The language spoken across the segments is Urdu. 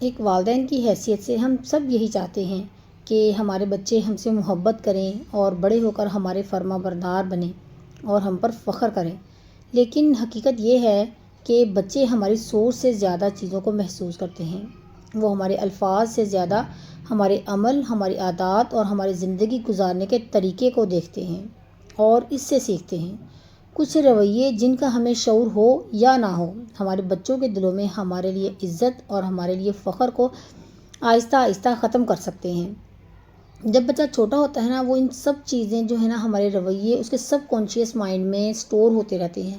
ایک والدین کی حیثیت سے ہم سب یہی چاہتے ہیں کہ ہمارے بچے ہم سے محبت کریں اور بڑے ہو کر ہمارے فرما بردار بنیں اور ہم پر فخر کریں، لیکن حقیقت یہ ہے کہ بچے ہماری سوچ سے زیادہ چیزوں کو محسوس کرتے ہیں۔ وہ ہمارے الفاظ سے زیادہ ہمارے عمل، ہماری عادات اور ہماری زندگی گزارنے کے طریقے کو دیکھتے ہیں اور اس سے سیکھتے ہیں۔ کچھ رویے جن کا ہمیں شعور ہو یا نہ ہو، ہمارے بچوں کے دلوں میں ہمارے لیے عزت اور ہمارے لیے فخر کو آہستہ آہستہ ختم کر سکتے ہیں۔ جب بچہ چھوٹا ہوتا ہے نا، وہ ان سب چیزیں جو ہے نا، ہمارے رویے اس کے سب کانشیس مائنڈ میں سٹور ہوتے رہتے ہیں،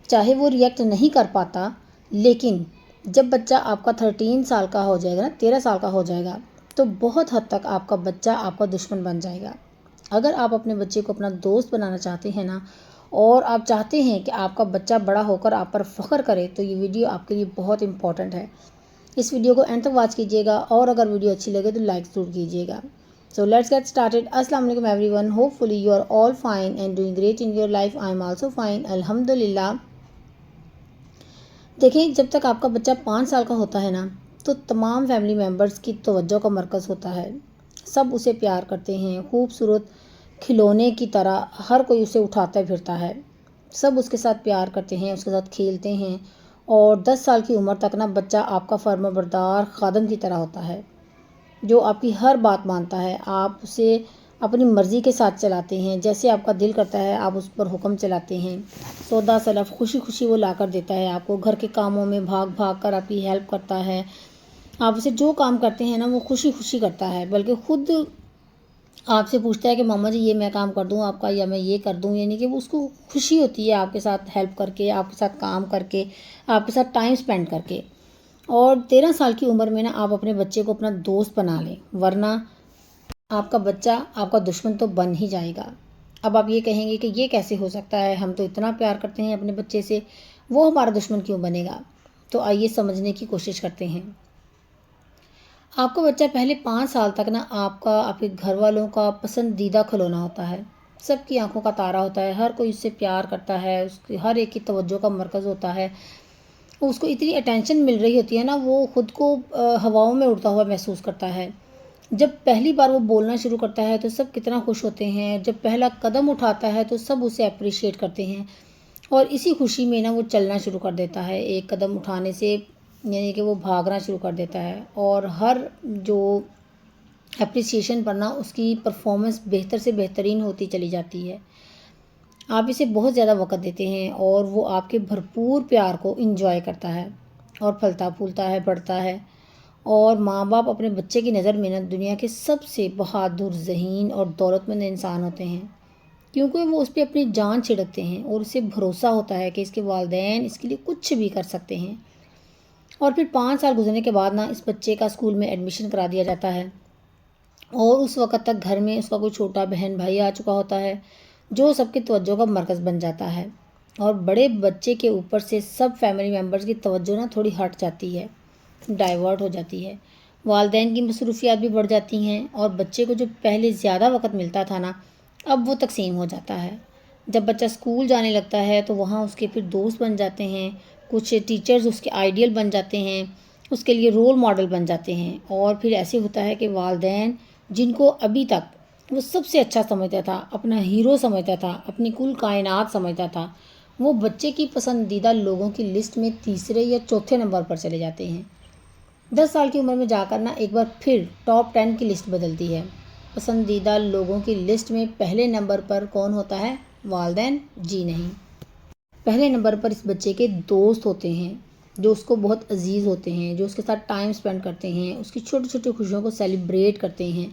چاہے وہ ریئیکٹ نہیں کر پاتا، لیکن جب بچہ آپ کا 13 سال کا ہو جائے گا نا، 13 سال کا ہو جائے گا، تو بہت حد تک آپ کا بچہ آپ کا دشمن بن جائے گا۔ اگر آپ اپنے بچے کو اپنا دوست بنانا چاہتے ہیں نا، اور آپ چاہتے ہیں کہ آپ کا بچہ بڑا ہو کر آپ پر فخر کرے، تو یہ ویڈیو آپ کے لیے بہت امپورٹنٹ ہے۔ اس ویڈیو کو اینڈ تک واچ کیجیے گا، اور اگر ویڈیو اچھی لگے تو لائک ضرور کیجیے گا۔ So let's get started. السلام علیکم everyone. Hopefully you are all fine and doing great in your life. I am also fine. الحمدللہ۔ دیکھیں، جب تک آپ کا بچہ 5 سال کا ہوتا ہے نا، تو تمام فیملی ممبرز کی توجہ کا مرکز ہوتا ہے۔ سب اسے پیار کرتے ہیں، خوبصورت کھلونے کی طرح ہر کوئی اسے اٹھاتا پھرتا ہے۔ سب اس کے ساتھ پیار کرتے ہیں، اس کے ساتھ کھیلتے ہیں، اور 10 سال کی عمر تک نا بچہ آپ کا فرما بردار خادم کی طرح ہوتا ہے، جو آپ کی ہر بات مانتا ہے۔ آپ اسے اپنی مرضی کے ساتھ چلاتے ہیں، جیسے آپ کا دل کرتا ہے آپ اس پر حکم چلاتے ہیں۔ سودا سلف خوشی خوشی وہ لا کر دیتا ہے آپ کو، گھر کے کاموں میں بھاگ بھاگ کر آپ کی ہیلپ کرتا ہے۔ آپ اسے جو کام کرتے ہیں نا، وہ خوشی خوشی کرتا ہے، بلکہ خود آپ سے پوچھتا ہے کہ ماما جی یہ میں کام کر دوں آپ کا، یا میں یہ کر دوں، یعنی کہ وہ اس کو خوشی ہوتی ہے آپ کے ساتھ ہیلپ کر کے، آپ کے ساتھ کام کر کے، آپ کے ساتھ ٹائم سپینڈ کر کے۔ اور 13 سال کی عمر میں نا آپ اپنے بچے کو اپنا دوست بنا لیں، ورنہ آپ کا بچہ آپ کا دشمن تو بن ہی جائے گا۔ اب آپ یہ کہیں گے کہ یہ کیسے ہو سکتا ہے، ہم تو اتنا پیار کرتے ہیں اپنے بچے سے، وہ ہمارا دشمن کیوں بنے گا؟ تو آئیے سمجھنے کی کوشش کرتے ہیں۔ آپ کا بچہ پہلے 5 سال تک نا آپ کے گھر والوں کا پسندیدہ کھلونا ہوتا ہے، سب کی آنکھوں کا تارا ہوتا ہے، ہر کوئی اس سے پیار کرتا ہے، اس کی ہر ایک کی توجہ کا مرکز ہوتا ہے، اس کو اتنی اٹینشن مل رہی ہوتی ہے نا، وہ خود کو ہواؤں میں اڑتا ہوا محسوس کرتا ہے۔ جب پہلی بار وہ بولنا شروع کرتا ہے تو سب کتنا خوش ہوتے ہیں، جب پہلا قدم اٹھاتا ہے تو سب اسے اپریشیٹ کرتے ہیں، اور اسی خوشی میں نا وہ چلنا شروع کر دیتا ہے۔ ایک قدم اٹھانے سے یعنی کہ وہ بھاگنا شروع کر دیتا ہے، اور ہر جو اپریسیشن پر نا اس کی پرفارمنس بہتر سے بہترین ہوتی چلی جاتی ہے۔ آپ اسے بہت زیادہ وقت دیتے ہیں، اور وہ آپ کے بھرپور پیار کو انجوائے کرتا ہے اور پھلتا پھولتا ہے، بڑھتا ہے۔ اور ماں باپ اپنے بچے کی نظر میں نا دنیا کے سب سے بہادر، ذہین اور دولت مند انسان ہوتے ہیں، کیونکہ وہ اس پہ اپنی جان چھڑکتے ہیں، اور اسے بھروسہ ہوتا ہے کہ اس کے والدین اس کے لیے کچھ بھی کر سکتے ہیں۔ اور پھر 5 سال گزرنے کے بعد نا اس بچے کا اسکول میں ایڈمیشن کرا دیا جاتا ہے، اور اس وقت تک گھر میں اس کا کوئی چھوٹا بہن بھائی آ چکا ہوتا ہے، جو سب کی توجہ کا مرکز بن جاتا ہے۔ اور بڑے بچے کے اوپر سے سب فیملی ممبرز کی توجہ نا تھوڑی ہٹ جاتی ہے، ڈائیورٹ ہو جاتی ہے، والدین کی مصروفیات بھی بڑھ جاتی ہیں، اور بچے کو جو پہلے زیادہ وقت ملتا تھا نا، اب وہ تقسیم ہو جاتا ہے۔ جب بچہ اسکول جانے لگتا ہے تو وہاں اس کے پھر دوست بن جاتے ہیں، کچھ ٹیچرز اس کے آئیڈیل بن جاتے ہیں، اس کے لیے رول ماڈل بن جاتے ہیں، اور پھر ایسے ہوتا ہے کہ والدین جن کو ابھی تک وہ سب سے اچھا سمجھتا تھا، اپنا ہیرو سمجھتا تھا، اپنی کل کائنات سمجھتا تھا، وہ بچے کی پسندیدہ لوگوں کی لسٹ میں تیسرے یا چوتھے نمبر پر چلے جاتے ہیں۔ 10 سال کی عمر میں جا کر نا ایک بار پھر ٹاپ 10 کی لسٹ بدلتی ہے۔ پسندیدہ لوگوں کی لسٹ میں پہلے نمبر پر کون ہوتا ہے؟ والدین؟ جی نہیں، پہلے نمبر پر اس بچے کے دوست ہوتے ہیں، جو اس کو بہت عزیز ہوتے ہیں، جو اس کے ساتھ ٹائم سپینڈ کرتے ہیں، اس کی چھوٹی چھوٹی خوشیوں کو سیلیبریٹ کرتے ہیں۔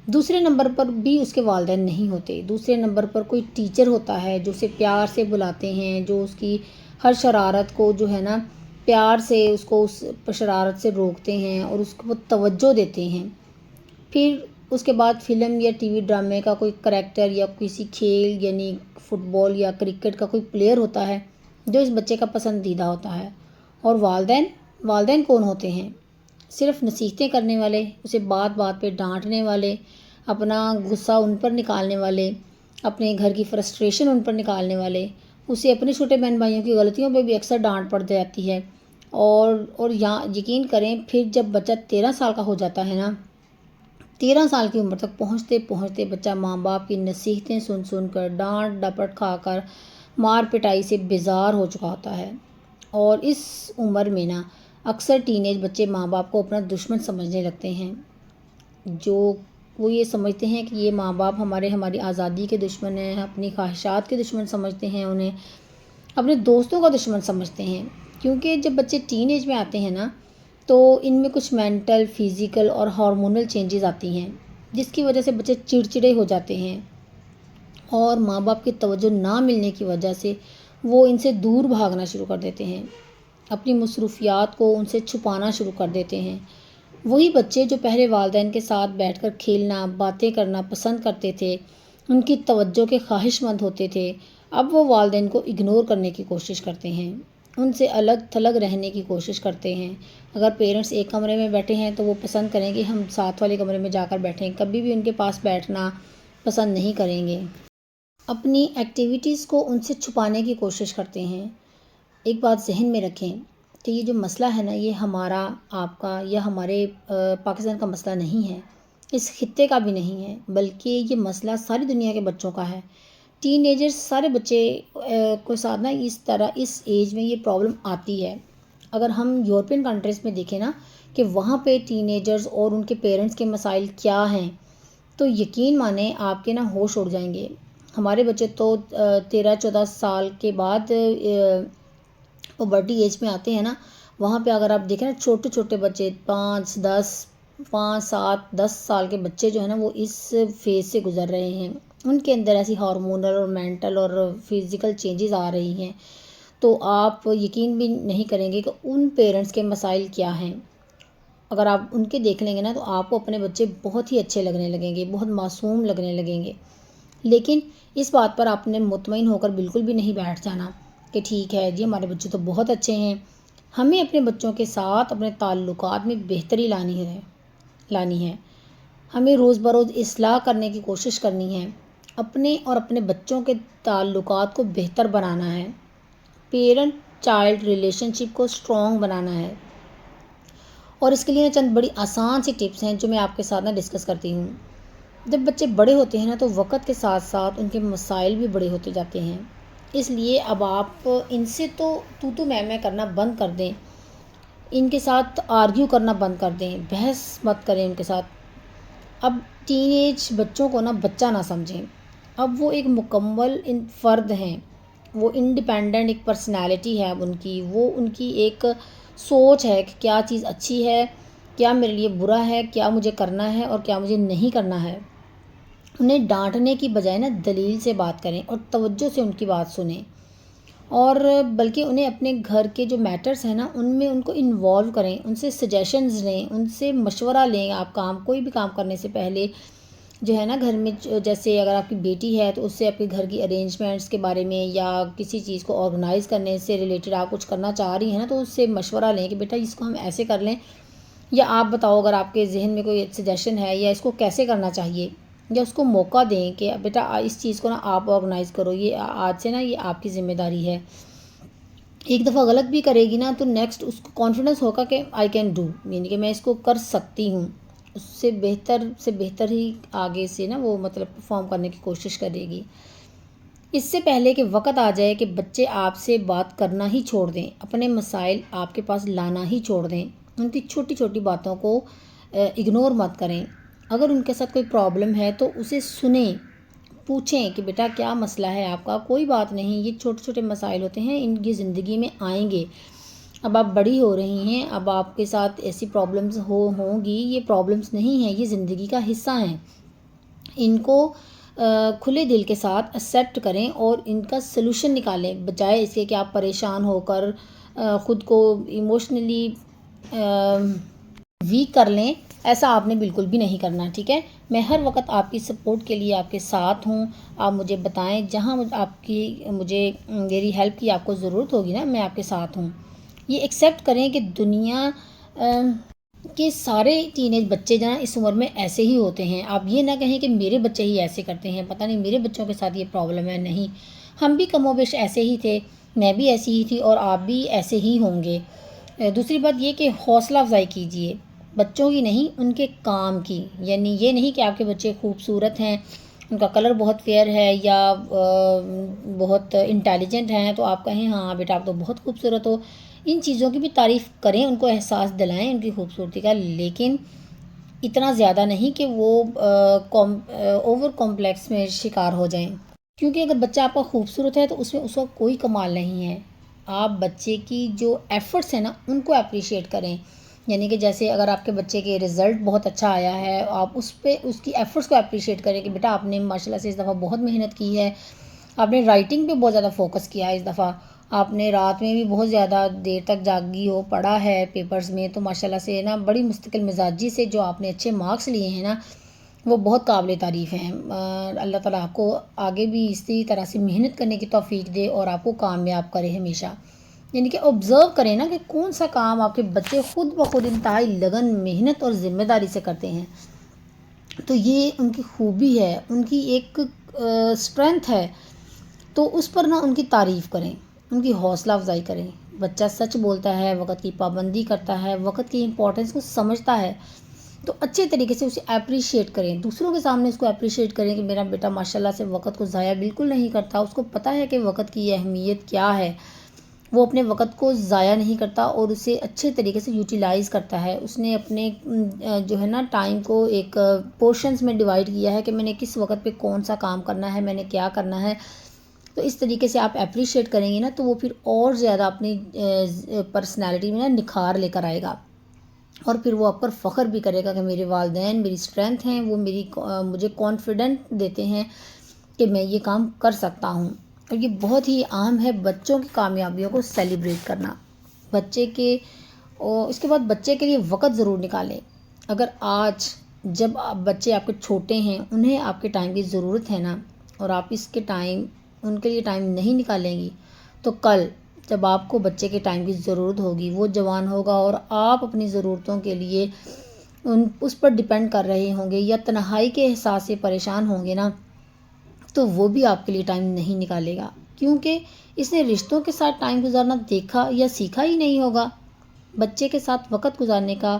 دوسرے نمبر پر بھی اس کے والدین نہیں ہوتے، دوسرے نمبر پر کوئی ٹیچر ہوتا ہے جو اسے پیار سے بلاتے ہیں، جو اس کی ہر شرارت کو جو ہے نا پیار سے اس کو اس شرارت سے روکتے ہیں، اور اس کو توجہ دیتے ہیں۔ پھر اس کے بعد فلم یا ٹی وی ڈرامے کا کوئی کریکٹر، یا کسی کھیل یعنی فٹ بال یا کرکٹ کا کوئی پلیئر ہوتا ہے جو اس بچے کا پسندیدہ ہوتا ہے۔ اور والدین کون ہوتے ہیں؟ صرف نصیحتیں کرنے والے، اسے بات بات پہ ڈانٹنے والے، اپنا غصہ ان پر نکالنے والے، اپنے گھر کی فرسٹریشن ان پر نکالنے والے۔ اسے اپنے چھوٹے بہن بھائیوں کی غلطیوں پہ بھی اکثر ڈانٹ پڑ جاتی ہے، اور یہاں یقین کریں پھر جب بچہ 13 سال کا ہو جاتا ہے نا، 13 سال کی عمر تک پہنچتے پہنچتے بچہ ماں باپ کی نصیحتیں سن سن کر، ڈانٹ ڈپٹ کھا کر، مار پٹائی سے بیزار ہو چکا ہوتا ہے۔ اور اس عمر میں نا اکثر ٹین ایج بچے ماں باپ کو اپنا دشمن سمجھنے لگتے ہیں، جو وہ یہ سمجھتے ہیں کہ یہ ماں باپ ہماری آزادی کے دشمن ہیں، اپنی خواہشات کے دشمن سمجھتے ہیں، انہیں اپنے دوستوں کا دشمن سمجھتے ہیں۔ کیونکہ جب بچے ٹین ایج میں آتے ہیں نا تو ان میں کچھ مینٹل، فزیکل اور ہارمونل چینجز آتی ہیں، جس کی وجہ سے بچے چڑچڑے ہو جاتے ہیں، اور ماں باپ کی توجہ نہ ملنے کی وجہ سے وہ ان سے دور بھاگنا شروع کر دیتے ہیں، اپنی مصروفیات کو ان سے چھپانا شروع کر دیتے ہیں۔ وہی بچے جو پہلے والدین کے ساتھ بیٹھ کر کھیلنا، باتیں کرنا پسند کرتے تھے، ان کی توجہ کے خواہش مند ہوتے تھے، اب وہ والدین کو اگنور کرنے کی کوشش کرتے ہیں، ان سے الگ تھلگ رہنے کی کوشش کرتے ہیں۔ اگر پیرنٹس ایک کمرے میں بیٹھے ہیں تو وہ پسند کریں گے ہم ساتھ والے کمرے میں جا کر بیٹھیں، کبھی بھی ان کے پاس بیٹھنا پسند نہیں کریں گے، اپنی ایکٹیویٹیز کو ان سے چھپانے کی کوشش کرتے ہیں۔ ایک بات ذہن میں رکھیں کہ یہ جو مسئلہ ہے نا، یہ ہمارا، آپ کا یا ہمارے پاکستان کا مسئلہ نہیں ہے، اس خطے کا بھی نہیں ہے، بلکہ یہ مسئلہ ساری دنیا کے بچوں کا ہے۔ ٹین ایجرز سارے بچے کو ساتھ نا اس طرح اس ایج میں یہ پرابلم آتی ہے۔ اگر ہم یورپین کنٹریز میں دیکھیں نا کہ وہاں پہ ٹین ایجرز اور ان کے پیرنٹس کے مسائل کیا ہیں، تو یقین مانیں آپ کے نا ہوش اڑ جائیں گے۔ ہمارے بچے تو 13-14 سال کے بعد پبرٹی ایج میں آتے ہیں نا، وہاں پہ اگر آپ دیکھیں نا چھوٹے چھوٹے بچے 5-7-10 سال کے بچے جو ہیں نا وہ اس فیز سے گزر رہے ہیں، ان کے اندر ایسی ہارمونل اور مینٹل اور فزیکل چینجز آ رہی ہیں، تو آپ یقین بھی نہیں کریں گے کہ ان پیرنٹس کے مسائل کیا ہیں۔ اگر آپ ان کے دیکھ لیں گے نا تو آپ کو اپنے بچے بہت ہی اچھے لگنے لگیں گے، بہت معصوم لگنے لگیں گے۔ لیکن اس بات پر آپ نے مطمئن ہو کر بالکل بھی نہیں بیٹھ جانا کہ ٹھیک ہے جی ہمارے بچے تو بہت اچھے ہیں۔ ہمیں اپنے بچوں کے ساتھ اپنے تعلقات میں بہتری لانی ہے، ہمیں روز بروز اصلاح کرنے کی کوشش کرنی ہے، اپنے اور اپنے بچوں کے تعلقات کو بہتر بنانا ہے، پیرنٹ چائلڈ ریلیشن شپ کو اسٹرانگ بنانا ہے۔ اور اس کے لیے چند بڑی آسان سی ٹپس ہیں جو میں آپ کے ساتھ نا ڈسکس کرتی ہوں۔ جب بچے بڑے ہوتے ہیں نا تو وقت کے ساتھ ساتھ ان کے مسائل بھی بڑے ہوتے جاتے ہیں، اس لیے اب آپ ان سے تو میں کرنا بند کر دیں، ان کے ساتھ آرگیو کرنا بند کر دیں، بحث مت کریں ان کے ساتھ۔ اب ٹین ایج بچوں کو نا بچہ نہ سمجھیں، اب وہ ایک مکمل فرد ہیں، وہ انڈیپینڈنٹ ایک پرسنالٹی ہے اب ان کی، وہ ان کی ایک سوچ ہے کہ کیا چیز اچھی ہے، کیا میرے لیے برا ہے، کیا مجھے کرنا ہے اور کیا مجھے نہیں کرنا ہے۔ انہیں ڈانٹنے کی بجائے نا دلیل سے بات کریں اور توجہ سے ان کی بات سنیں، اور بلکہ انہیں اپنے گھر کے جو میٹرز ہیں نا ان میں ان کو انوالو کریں، ان سے سجیشنز لیں، ان سے مشورہ لیں۔ آپ کوئی بھی کام کرنے سے پہلے جو ہے نا گھر میں، جیسے اگر آپ کی بیٹی ہے تو اس سے آپ کے گھر کی ارینجمنٹس کے بارے میں یا کسی چیز کو آرگنائز کرنے سے ریلیٹڈ آپ کچھ کرنا چاہ رہی ہیں نا تو اس سے مشورہ لیں کہ بیٹا اس کو ہم ایسے کر لیں، یا آپ بتاؤ اگر آپ کے ذہن میں کوئی سجیشن ہے یا اس کو کیسے کرنا چاہیے، یا اس کو موقع دیں کہ بیٹا اس چیز کو نا آپ آرگنائز کرو، یہ آج سے نا یہ آپ کی ذمہ داری ہے۔ ایک دفعہ غلط بھی کرے گی نا تو نیکسٹ اس کو کانفیڈنس ہوگا کہ آئی کین ڈو، یعنی کہ میں اس کو کر سکتی ہوں، اس سے بہتر ہی آگے سے نا وہ مطلب پرفارم کرنے کی کوشش کرے گی۔ اس سے پہلے کہ وقت آ جائے کہ بچے آپ سے بات کرنا ہی چھوڑ دیں، اپنے مسائل آپ کے پاس لانا ہی چھوڑ دیں، ان کی چھوٹی چھوٹی باتوں کو اگنور مت کریں۔ اگر ان کے ساتھ کوئی پرابلم ہے تو اسے سنیں، پوچھیں کہ بیٹا کیا مسئلہ ہے آپ کا، کوئی بات نہیں، یہ چھوٹے چھوٹے مسائل ہوتے ہیں، ان کی زندگی میں آئیں گے، اب آپ بڑی ہو رہی ہیں، اب آپ کے ساتھ ایسی پرابلمز ہوں گی، یہ پرابلمز نہیں ہیں، یہ زندگی کا حصہ ہیں، ان کو کھلے دل کے ساتھ ایکسیپٹ کریں اور ان کا سلوشن نکالیں، بجائے اس کے کہ آپ پریشان ہو کر خود کو ایموشنلی ویک کر لیں۔ ایسا آپ نے بالکل بھی نہیں کرنا، ٹھیک ہے؟ میں ہر وقت آپ کی سپورٹ کے لیے آپ کے ساتھ ہوں، آپ مجھے بتائیں جہاں میری ہیلپ کی آپ کو ضرورت ہوگی نا، میں آپ کے ساتھ ہوں۔ یہ ایکسیپٹ کریں کہ دنیا کے سارے ٹین ایج بچے جو ہیں اس عمر میں ایسے ہی ہوتے ہیں۔ آپ یہ نہ کہیں کہ میرے بچے ہی ایسے کرتے ہیں، پتہ نہیں میرے بچوں کے ساتھ یہ پرابلم ہے، نہیں، ہم بھی کم و بیش ایسے ہی تھے، میں بھی ایسی ہی تھی اور آپ بھی ایسے ہی ہوں گے۔ دوسری بات یہ کہ حوصلہ افزائی کیجیے، بچوں کی نہیں ان کے کام کی، یعنی یہ نہیں کہ آپ کے بچے خوبصورت ہیں، ان کا کلر بہت فیئر ہے یا بہت انٹیلیجنٹ ہیں تو آپ کہیں ہاں بیٹا آپ تو بہت خوبصورت ہو، ان چیزوں کی بھی تعریف کریں، ان کو احساس دلائیں ان کی خوبصورتی کا، لیکن اتنا زیادہ نہیں کہ وہ اوور کمپلیکس میں شکار ہو جائیں، کیونکہ اگر بچہ آپ کا خوبصورت ہے تو اس میں اس کا کوئی کمال نہیں ہے۔ آپ بچے کی جو ایفرٹس ہیں نا ان کو اپریشیٹ کریں، یعنی کہ جیسے اگر آپ کے بچے کے رزلٹ بہت اچھا آیا ہے آپ اس پہ اس کی ایفرٹس کو اپریشیٹ کریں کہ بیٹا آپ نے ماشاء اللہ سے اس دفعہ بہت محنت کی ہے، آپ نے رائٹنگ پہ بہت زیادہ فوکس کیا ہے، اس دفعہ آپ نے رات میں بھی بہت زیادہ دیر تک جاگی ہو پڑھا ہے پیپرز میں، تو ماشاء اللہ سے نا بڑی مستقل مزاجی سے جو آپ نے اچھے مارکس لیے ہیں نا وہ بہت قابل تعریف ہیں۔ اللہ تعالیٰ آپ کو آگے بھی اسی طرح سے محنت کرنے کی توفیق دے اور آپ کو کامیاب کرے ہمیشہ، یعنی کہ آبزرو کریں نا کہ کون سا کام آپ کے بچے خود بخود انتہائی لگن محنت اور ذمہ داری سے کرتے ہیں، تو یہ ان کی خوبی ہے، ان کی ایک اسٹرینتھ ہے، تو اس پر نا ان کی تعریف کریں، ان کی حوصلہ افزائی کریں۔ بچہ سچ بولتا ہے، وقت کی پابندی کرتا ہے، وقت کی امپورٹنس کو سمجھتا ہے، تو اچھے طریقے سے اسے اپریشیٹ کریں، دوسروں کے سامنے اس کو اپریشیٹ کریں کہ میرا بیٹا ماشاءاللہ سے وقت کو ضائع بالکل نہیں کرتا، اس کو پتہ ہے کہ وقت کی اہمیت کیا ہے، وہ اپنے وقت کو ضائع نہیں کرتا اور اسے اچھے طریقے سے یوٹیلائز کرتا ہے، اس نے اپنے جو ہے نا ٹائم کو ایک پورشنز میں ڈیوائڈ کیا ہے کہ میں نے کس وقت پہ کون سا کام کرنا ہے، میں نے کیا کرنا ہے، تو اس طریقے سے آپ اپریشیٹ کریں گے نا تو وہ پھر اور زیادہ اپنی پرسنالٹی میں نا نکھار لے کر آئے گا، اور پھر وہ آپ پر فخر بھی کرے گا کہ میرے والدین میری اسٹرینتھ ہیں، وہ مجھے کانفیڈنٹ دیتے ہیں کہ میں یہ کام کر سکتا ہوں۔ اور یہ بہت ہی اہم ہے بچوں کی کامیابیوں کو سیلیبریٹ کرنا، بچے کے اور اس کے بعد بچے کے لیے وقت ضرور نکالیں۔ اگر آج جب بچے آپ کے چھوٹے ہیں انہیں آپ کے ٹائم کی ضرورت ہے نا اور آپ ان کے لیے ٹائم نہیں نکالیں گی تو کل جب آپ کو بچے کے ٹائم کی ضرورت ہوگی، وہ جوان ہوگا اور آپ اپنی ضرورتوں کے لیے اس پر ڈپینڈ کر رہے ہوں گے یا تنہائی کے احساس سے پریشان ہوں گے نا، تو وہ بھی آپ کے لیے ٹائم نہیں نکالے گا، کیونکہ اس نے رشتوں کے ساتھ ٹائم گزارنا دیکھا یا سیکھا ہی نہیں ہوگا۔ بچے کے ساتھ وقت گزارنے کا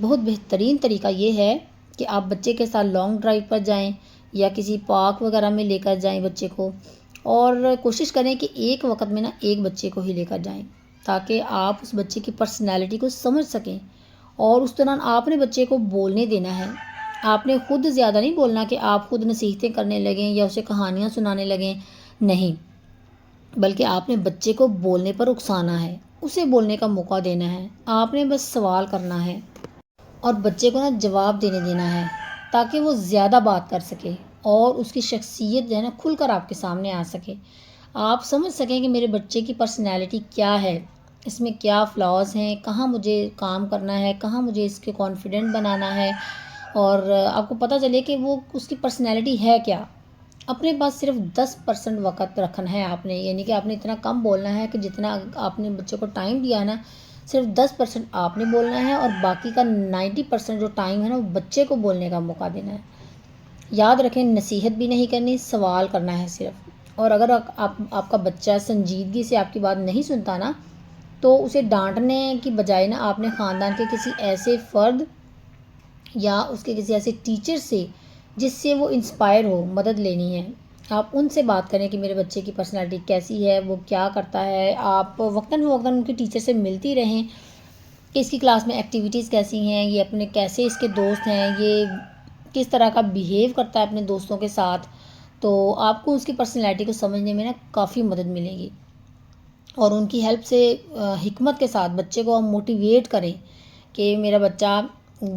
بہت بہترین طریقہ یہ ہے کہ آپ بچے کے ساتھ لانگ ڈرائیو پر جائیں یا کسی پارک وغیرہ میں لے کر جائیں بچے کو، اور کوشش کریں کہ ایک وقت میں نا ایک بچے کو ہی لے کر جائیں تاکہ آپ اس بچے کی پرسنالٹی کو سمجھ سکیں، اور اس دوران آپ نے بچے کو بولنے دینا ہے، آپ نے خود زیادہ نہیں بولنا کہ آپ خود نصیحتیں کرنے لگیں یا اسے کہانیاں سنانے لگیں، نہیں، بلکہ آپ نے بچے کو بولنے پر اکسانا ہے، اسے بولنے کا موقع دینا ہے، آپ نے بس سوال کرنا ہے اور بچے کو نا جواب دینا ہے تاکہ وہ زیادہ بات کر سکے اور اس کی شخصیت جو ہے نا کھل کر آپ کے سامنے آ سکے، آپ سمجھ سکیں کہ میرے بچے کی پرسنالٹی کیا ہے، اس میں کیا فلاز ہیں، کہاں مجھے کام کرنا ہے، کہاں مجھے اس کے کانفیڈنٹ بنانا ہے، اور آپ کو پتہ چلے کہ وہ اس کی پرسنالٹی ہے کیا۔ اپنے پاس صرف 10% وقت رکھنا ہے آپ نے، یعنی کہ آپ نے اتنا کم بولنا ہے کہ جتنا آپ نے بچے کو ٹائم دیا ہے نا صرف 10% آپ نے بولنا ہے اور باقی کا 90% جو ٹائم ہے نا وہ بچے کو بولنے کا موقع دینا ہے۔ یاد رکھیں نصیحت بھی نہیں کرنی، سوال کرنا ہے صرف، اور اگر آپ کا بچہ سنجیدگی سے آپ کی بات نہیں سنتا نا تو اسے ڈانٹنے کی بجائے نا آپ نے خاندان کے کسی ایسے فرد یا اس کے کسی ایسے ٹیچر سے جس سے وہ انسپائر ہو مدد لینی ہے، آپ ان سے بات کریں کہ میرے بچے کی پرسنالٹی کیسی ہے، وہ کیا کرتا ہے، آپ وقتاً فوقتاً ان کے ٹیچر سے ملتی رہیں کہ اس کی کلاس میں ایکٹیویٹیز کیسی ہیں، یہ اپنے کیسے اس کے دوست ہیں، یہ کس طرح کا بیہیو کرتا ہے اپنے دوستوں کے ساتھ، تو آپ کو اس کی پرسنالٹی کو سمجھنے میں نا کافی مدد ملے گی، اور ان کی ہیلپ سے حکمت کے ساتھ بچے کو موٹیویٹ کریں کہ میرا بچہ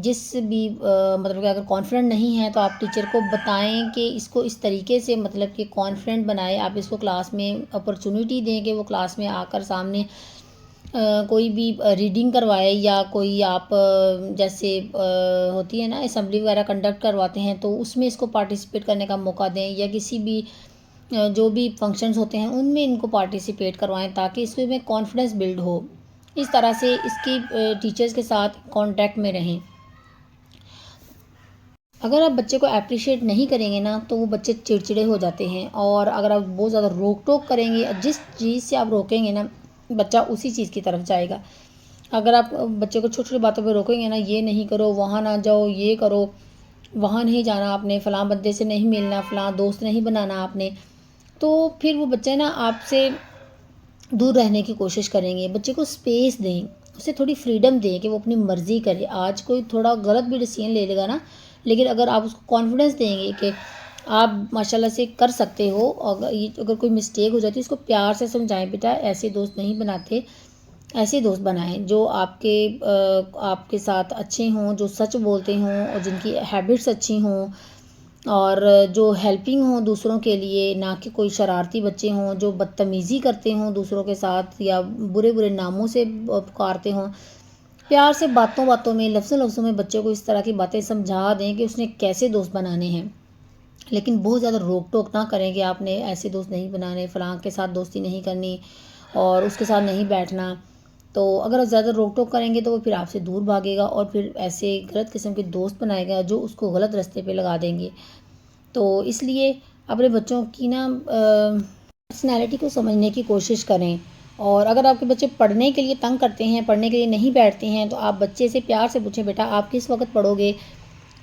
جس بھی مطلب کہ اگر کانفیڈنٹ نہیں ہے تو آپ ٹیچر کو بتائیں کہ اس کو اس طریقے سے مطلب کہ کانفیڈنٹ بنائے، آپ اس کو کلاس میں اپرچونیٹی دیں کہ وہ کلاس میں آ کر سامنے کوئی بھی ریڈنگ کروائے یا کوئی آپ جیسے ہوتی ہے نا اسمبلی وغیرہ کنڈکٹ کرواتے ہیں تو اس میں اس کو پارٹیسپیٹ کرنے کا موقع دیں، یا کسی بھی جو بھی فنکشنز ہوتے ہیں ان میں ان کو پارٹیسپیٹ کروائیں تاکہ اس میں کانفیڈنس بلڈ ہو، اس طرح سے اس کی ٹیچرز کے ساتھ کانٹیکٹ میں رہیں۔ اگر آپ بچے کو اپریشیٹ نہیں کریں گے نا تو وہ بچے چڑچڑے ہو جاتے ہیں، اور اگر آپ بہت زیادہ روک ٹوک کریں گے، جس چیز سے آپ روکیں گے نا بچہ اسی چیز کی طرف جائے گا، اگر آپ بچے کو چھوٹی چھوٹی باتوں پہ روکیں گے نا، یہ نہیں کرو، وہاں نہ جاؤ، یہ کرو، وہاں نہیں جانا آپ نے، فلاں بندے سے نہیں ملنا، فلاں دوست نہیں بنانا آپ نے، تو پھر وہ بچے نا آپ سے دور رہنے کی کوشش کریں گے۔ بچے کو اسپیس دیں، اسے تھوڑی فریڈم دیں کہ وہ اپنی مرضی کرے۔ آج کوئی تھوڑا غلط بھی ڈیسیژن لے لے گا نا، لیکن اگر آپ اس کو کانفیڈنس دیں گے کہ آپ ماشاء اللہ سے کر سکتے ہو، اگر کوئی مسٹیک ہو جاتی ہے اس کو پیار سے سمجھائیں، بیٹا ایسے دوست نہیں بناتے، ایسے دوست بنائیں جو آپ کے ساتھ اچھے ہوں، جو سچ بولتے ہوں اور جن کی ہیبٹس اچھی ہوں، اور جو ہیلپنگ ہوں دوسروں کے لیے، نہ کہ کوئی شرارتی بچے ہوں جو بدتمیزی کرتے ہوں دوسروں کے ساتھ یا برے برے ناموں سے پکارتے ہوں۔ پیار سے باتوں باتوں میں، لفظوں لفظوں میں بچے کو اس طرح کی باتیں سمجھا دیں کہ اس نے کیسے دوست بنانے ہیں، لیکن بہت زیادہ روک ٹوک نہ کریں کہ آپ نے ایسے دوست نہیں بنانے، فلاں کے ساتھ دوستی نہیں کرنی اور اس کے ساتھ نہیں بیٹھنا۔ تو اگر آپ زیادہ روک ٹوک کریں گے تو وہ پھر آپ سے دور بھاگے گا اور پھر ایسے غلط قسم کے دوست بنائے گا جو اس کو غلط راستے پہ لگا دیں گے۔ تو اس لیے اپنے بچوں کی نا پرسنالٹی کو سمجھنے کی کوشش کریں، اور اگر آپ کے بچے پڑھنے کے لیے تنگ کرتے ہیں، پڑھنے کے لیے نہیں بیٹھتے ہیں، تو آپ بچے سے پیار سے پوچھیں، بیٹا آپ کس وقت پڑھو گے؟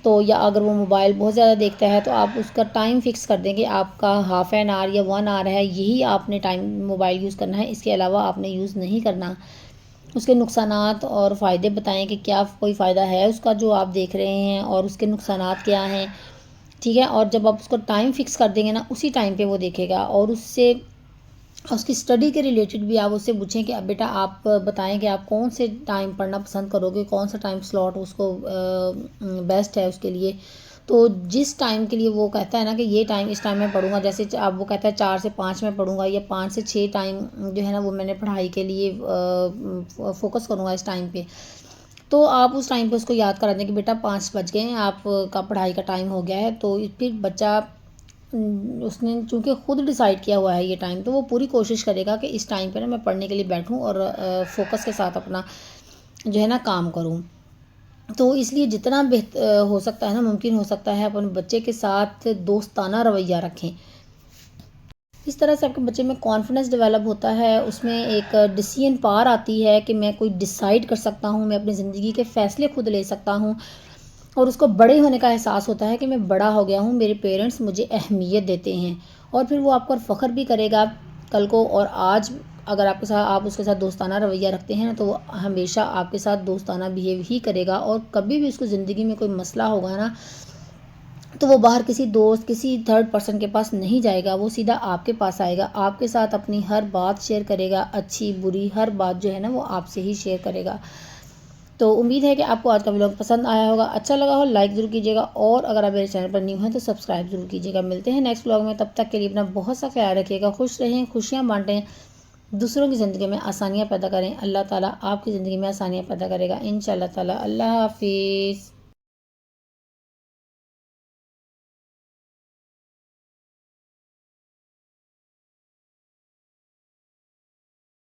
تو یا اگر وہ موبائل بہت زیادہ دیکھتا ہے تو آپ اس کا ٹائم فکس کر دیں کہ آپ کا ہاف این آور یا 1 آور ہے، یہی آپ نے ٹائم موبائل یوز کرنا ہے، اس کے علاوہ آپ نے یوز نہیں کرنا۔ اس کے نقصانات اور فائدے بتائیں کہ کیا کوئی فائدہ ہے اس کا جو آپ دیکھ رہے ہیں اور اس کے نقصانات کیا ہیں، ٹھیک ہے؟ اور جب آپ اس کو ٹائم فکس کر دیں گے نا، اسی ٹائم پہ وہ دیکھے گا، اور اس کی اسٹڈی کے ریلیٹڈ بھی آپ اس سے پوچھیں کہ اب بیٹا آپ بتائیں کہ آپ کون سے ٹائم پڑھنا پسند کرو گے، کون سا ٹائم سلاٹ اس کو بیسٹ ہے اس کے لیے۔ تو جس ٹائم کے لیے وہ کہتا ہے نا کہ یہ ٹائم، اس ٹائم میں پڑھوں گا، جیسے اب وہ کہتا ہے 4 سے 5 میں پڑھوں گا یا 5 سے 6 ٹائم جو ہے نا وہ میں نے پڑھائی کے لیے فوکس کروں گا اس ٹائم پہ، تو آپ اس ٹائم پہ اس کو یاد کرا دیں کہ بیٹا 5 بج گئے ہیں، آپ کا پڑھائی کا ٹائم ہو گیا ہے۔ تو پھر بچہ اس نے چونکہ خود ڈیسائیڈ کیا ہوا ہے یہ ٹائم، تو وہ پوری کوشش کرے گا کہ اس ٹائم پہ نا میں پڑھنے کے لیے بیٹھوں اور فوکس کے ساتھ اپنا جو ہے نا کام کروں۔ تو اس لیے جتنا ہو سکتا ہے نا، ممکن ہو سکتا ہے اپنے بچے کے ساتھ دوستانہ رویہ رکھیں۔ اس طرح سے آپ کے بچے میں کانفیڈنس ڈیولپ ہوتا ہے، اس میں ایک ڈیسیژن پار آتی ہے کہ میں کوئی ڈیسائیڈ کر سکتا ہوں، میں اپنی زندگی کے فیصلے خود لے سکتا ہوں، اور اس کو بڑے ہونے کا احساس ہوتا ہے کہ میں بڑا ہو گیا ہوں، میرے پیرنٹس مجھے اہمیت دیتے ہیں، اور پھر وہ آپ پر فخر بھی کرے گا کل کو۔ اور آج اگر آپ اس کے ساتھ دوستانہ رویہ رکھتے ہیں تو وہ ہمیشہ آپ کے ساتھ دوستانہ بیہیو ہی کرے گا، اور کبھی بھی اس کو زندگی میں کوئی مسئلہ ہوگا نا تو وہ باہر کسی دوست، کسی تھرڈ پرسن کے پاس نہیں جائے گا، وہ سیدھا آپ کے پاس آئے گا، آپ کے ساتھ اپنی ہر بات شیئر کرے گا، اچھی بری ہر بات جو ہے نا وہ آپ سے ہی شیئر کرے گا۔ تو امید ہے کہ آپ کو آج کا ولاگ پسند آیا ہوگا، اچھا لگا ہو لائک ضرور کیجیے گا، اور اگر آپ میرے چینل پر نیو ہیں تو سبسکرائب ضرور کیجیے گا۔ ملتے ہیں نیکسٹ ولاگ میں، تب تک کے لیے اپنا بہت سا خیال رکھیے گا، خوش رہیں، خوشیاں بانٹیں، دوسروں کی زندگی میں آسانیاں پیدا کریں۔ اللہ تعالیٰ آپ کی زندگی میں آسانیاں پیدا کرے گا انشاءاللہ تعالیٰ۔ اللہ حافظ۔